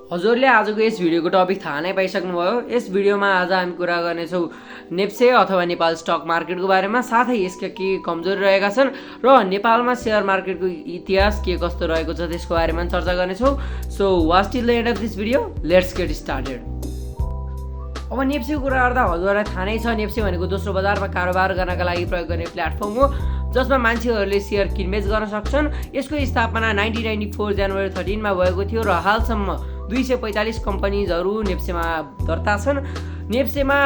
हजुरले आजको यस भिडियोको टपिक थाहा नै पाइसक्नुभयो। यस भिडियोमा आज हामी कुरा गर्नेछौँ नेप्से अथवा नेपाल स्टक मार्केटको बारेमा, साथै यसका के कमजोरी रहेका छन् र नेपालमा सेयर मार्केटको इतिहास के कस्तो रहेको छ त्यसको बारेमा चर्चा गर्नेछौँ। So watch till the end of this video, let's get started. अब नेप्सेको कुरा गर्दा हजुरलाई थाहा नै छ, नेप्से भनेको दोस्रो बजारमा कारोबार गर्नका लागि प्रयोग गर्ने प्लेटफर्म हो जसमा मान्छेहरूले सेयर किनबेच गर्न सक्छन्। यसको स्थापना 1994 जनवरी 13 मा भएको थियो र हालसम्म 245 कम्पनीजहरू नेप्सेमा दर्ता छन्। नेप्सेमा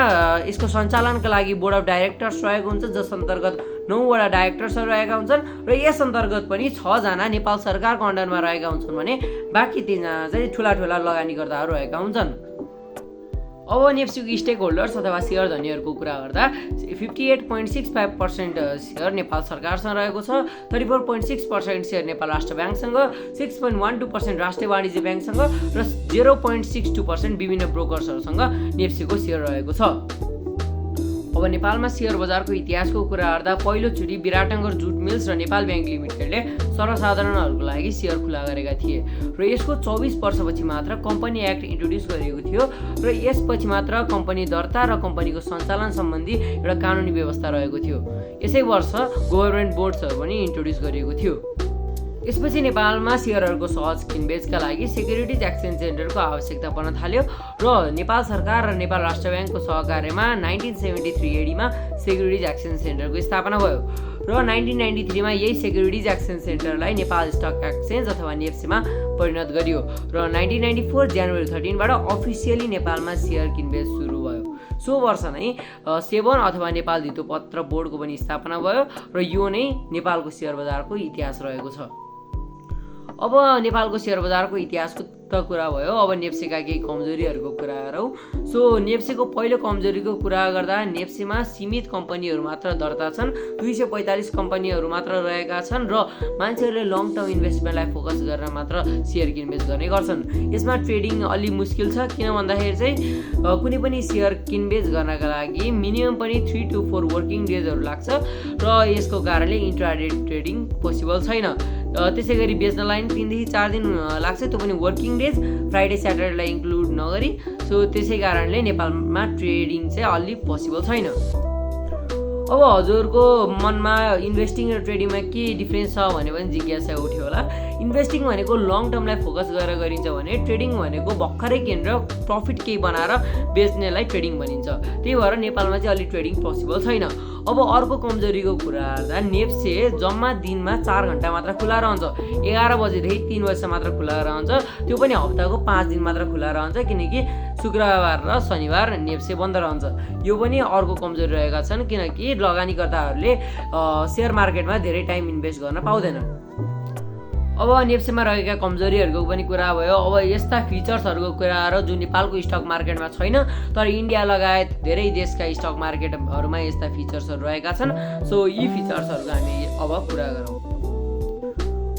यसको सञ्चालनका लागि बोर्ड अफ डाइरेक्टर्स रहेको हुन्छ, जस अन्तर्गत 9 वटा डाइरेक्टर्सहरू रहेका हुन्छन् र यस अन्तर्गत पनि 6 जना नेपाल सरकारको अन्डरमा रहेका हुन्छन् भने बाँकी 3 जना चाहिँ ठुला लगानीकर्ताहरू रहेका हुन्छन्। अब नेप्सेको स्टेक होल्डर्स अथवा सेयर धनीहरूको कुरा गर्दा 58.65% सेयर नेपाल सरकारसँग रहेको छ, 34.6% सेयर नेपाल राष्ट्र ब्याङ्कसँग, 6.12% राष्ट्रिय वाणिज्य ब्याङ्कसँग र 0.62% विभिन्न ब्रोकर्सहरूसँग नेप्सेको सेयर रहेको छ। अब नेपालमा सेयर बजारको इतिहासको कुरा गर्दा पहिलोचोटि विराटनगर जुट मिल्स र नेपाल ब्याङ्क लिमिटेडले सर्वसाधारणहरूको लागि सेयर खुला गरेका थिए र यसको 24 वर्षपछि मात्र कम्पनी एक्ट इन्ट्रोड्युस गरिएको थियो र यसपछि मात्र कम्पनी दर्ता र कम्पनीको सञ्चालन सम्बन्धी एउटा कानुनी व्यवस्था रहेको थियो। यसै वर्ष गभर्नमेन्ट बोर्ड्सहरू पनि इन्ट्रोड्युस गरिएको थियो। यसपछि नेपालमा सेयरहरूको सहज किनबेचका लागि सेक्युरिटिज एक्सचेन्ज सेन्टरको आवश्यकता पर्न थाल्यो र नेपाल सरकार र नेपाल राष्ट्र ब्याङ्कको सहकार्यमा 1973 एडीमा सेक्युरिटिज एक्सचेन्ज सेन्टरको स्थापना भयो र 1993 मा यही सेक्युरिटिज एक्सचेन्ज सेन्टरलाई नेपाल स्टक एक्सचेन्ज अथवा नेप्सेमा परिणत गरियो र 1994 जनवरी 13 बाट अफिसियली नेपालमा सेयर किनबेच सुरु भयो। सो वर्ष नै सेवन अथवा नेपाल धितोपत्र बोर्डको पनि स्थापना भयो र यो नै नेपालको सेयर बजारको इतिहास रहेको छ। अब नेपालको सेयर बजारको इतिहासको त कुरा भयो, अब नेप्सेका केही कमजोरीहरूको कुरा गरौँ। सो नेप्सेको पहिलो कमजोरीको कुरा गर्दा नेप्सेमा सीमित कम्पनीहरू मात्र दर्ता छन्, 245 कम्पनीहरू मात्र रहेका छन् र मान्छेहरूले लङ टर्म इन्भेस्टमेन्टलाई फोकस गरेर मात्र सेयर किनबेच गर्ने गर्छन्। यसमा ट्रेडिङ अलि मुस्किल छ, किन भन्दाखेरि चाहिँ कुनै पनि सेयर किनबेच गर्नका लागि मिनिमम पनि 3 to 4 वर्किङ डेजहरू लाग्छ र यसको कारणले इन्ट्राडे ट्रेडिङ पोसिबल छैन। त्यसै गरी बेच्नलाई 3 देखि 4 दिन लाग्छ, त्यो पनि वर्किङ डेज, फ्राइडे स्याटरडेलाई इन्क्लुड नगरी। सो त्यसै कारणले नेपालमा ट्रेडिङ चाहिँ अलि पोसिबल छैन। अब हजुरको मनमा इन्भेस्टिङ र ट्रेडिङमा के डिफ्रेन्स छ भने पनि जिज्ञासा उठ्यो होला। इन्भेस्टिङ भनेको लङ टर्मलाई फोकस गरेर गरिन्छ भने ट्रेडिङ भनेको भर्खरै किनेर प्रफिट केही बनाएर बेच्नेलाई ट्रेडिङ भनिन्छ। त्यही भएर नेपालमा चाहिँ अलि ट्रेडिङ पोसिबल छैन। अब अर्को कमजोरीको कुरा गर्दा नेप्से जम्मा दिनमा 4 घन्टा मात्र खुला रहन्छ, 11 बजेदेखि 3 बजीसम्म मात्र खुला रहन्छ, त्यो पनि हप्ताको 5 दिन मात्र खुला रहन्छ किनकि शुक्रबार र शनिबार नेप्से बन्द रहन्छ। यो पनि अर्को कमजोरी रहेका छन् किनकि लगानीकर्ताहरूले सेयर मार्केटमा धेरै टाइम इन्भेस्ट गर्न पाउँदैनन्। अब नेप्सेमा रहेका कमजोरीहरूको पनि कुरा भयो। अब यस्ता फिचर्सहरूको कुरा र जुन नेपालको स्टक मार्केटमा छैन तर इन्डिया लगायत धेरै देशका स्टक मार्केटहरूमा यस्ता फिचर्सहरू रहेका छन्। सो यी फिचर्सहरूको हामी अब कुरा गरौँ।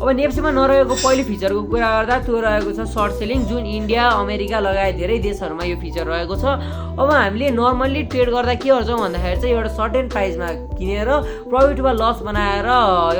अब नेप्सेमा नरहेको पहिलो फिचरको कुरा गर्दा त्यो रहेको छ सर्ट सेलिङ, जुन इन्डिया अमेरिका लगायत धेरै देशहरूमा यो फिचर रहेको छ। अब हामीले नर्मल्ली ट्रेड गर्दा के गर्छौँ भन्दाखेरि चाहिँ एउटा सर्टेन प्राइसमा किनेर प्रफिट वा लस बनाएर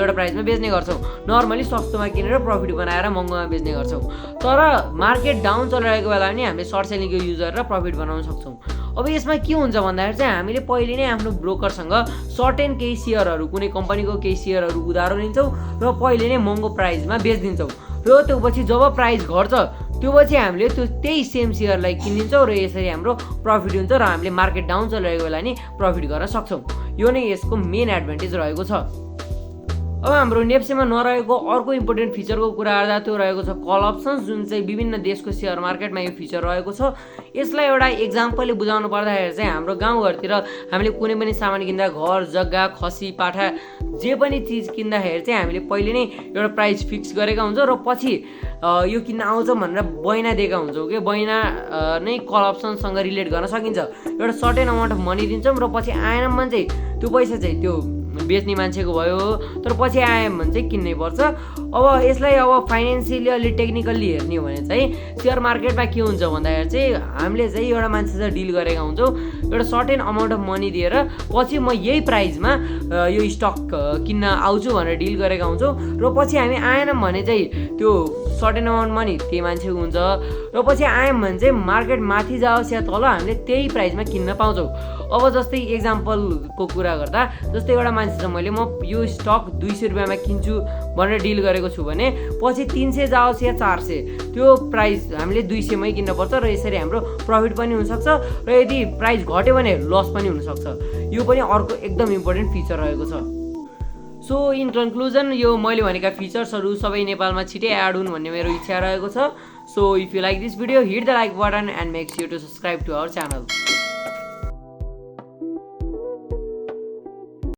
एउटा प्राइसमा बेच्ने गर्छौँ। नर्मली सस्तोमा किनेर प्रफिट बनाएर महँगोमा बेच्ने गर्छौँ। तर मार्केट डाउन चलिरहेको बेला पनि हामीले सर्ट सेलिङको युज गरेर प्रफिट बनाउन सक्छौँ। अब यसमा के हुन्छ भन्दाखेरि चाहिँ हामीले पहिले नै आफ्नो ब्रोकरसँग सर्टेन केही सेयरहरू, कुनै कम्पनीको केही सेयरहरू उधारो लिन्छौँ र पहिले नै महँगो प्राइसमा बेचिदिन्छौँ र त्यो पछि जब प्राइस घट्छ त्यो पछि हामीले त्यही सेम सेयरलाई किनिदिन्छौँ र यसरी हाम्रो प्रफिट हुन्छ र हामीले मार्केट डाउन चलिरहेको बेला नि प्रफिट गर्न सक्छौँ। यो नै यसको मेन एडभान्टेज रहेको छ। अब हाम्रो नेप्सेमा नरहेको अर्को इम्पोर्टेन्ट फिचरको कुरा गर्दा त्यो रहेको छ कल अप्सन्स, जुन चाहिँ विभिन्न देशको सेयर मार्केटमा यो फिचर रहेको छ। यसलाई एउटा इक्जाम्पलले बुझाउनु पर्दाखेरि चाहिँ हाम्रो गाउँघरतिर हामीले कुनै पनि सामान किन्दा घर जग्गा खसी पाठा जे पनि चिज किन्दाखेरि चाहिँ हामीले पहिले नै एउटा प्राइस फिक्स गरेका हुन्छौँ र पछि यो किन्न आउँछ भनेर बैना दिएका हुन्छौँ कि बैना नै कल अप्सनसँग रिलेट गर्न सकिन्छ। एउटा सर्टेन अमाउन्ट अफ मनी दिन्छौँ र पछि आएन भने चाहिँ त्यो पैसा चाहिँ त्यो बेच्ने मान्छेको भयो, तर पछि आयो भने चाहिँ किन्नै पर्छ। अब यसलाई अब फाइनेन्सियली अलि टेक्निकल्ली हेर्ने हो भने चाहिँ सेयर मार्केटमा के हुन्छ भन्दाखेरि चाहिँ हामीले चाहिँ एउटा मान्छेसँग डिल गरेका हुन्छौँ, एउटा सर्टेन अमाउन्ट अफ मनी दिएर पछि म यही प्राइजमा यो स्टक किन्न आउँछु भनेर डिल गरेका हुन्छौँ, र पछि हामी आएनौँ भने चाहिँ त्यो सर्टेन अमाउन्ट मनी त्यही मान्छेको हुन्छ, र पछि आयौँ भने चाहिँ मार्केट माथि जाओस् या तल हामीले त्यही प्राइजमा किन्न पाउँछौँ। अब जस्तै इक्जाम्पलको कुरा गर्दा जस्तै एउटा मान्छेसँग मैले म यो स्टक 200 रुपियाँमा किन्छु भनेर डिल गरेको छु भने पछि 300 जाओस् या 400 त्यो प्राइस हामीले 200 मै किन्नुपर्छ, र यसरी हाम्रो प्रफिट पनि हुनसक्छ, र यदि प्राइस घट्यो भने लस पनि हुनसक्छ। यो पनि अर्को एकदम इम्पोर्टेन्ट फिचर रहेको छ। सो इन कन्क्लुजन यो मैले भनेका फिचर्सहरू सबै नेपालमा छिटै एड हुन् भन्ने मेरो इच्छा रहेको छ। So if you like this video, hit the like button and make sure to subscribe to our channel.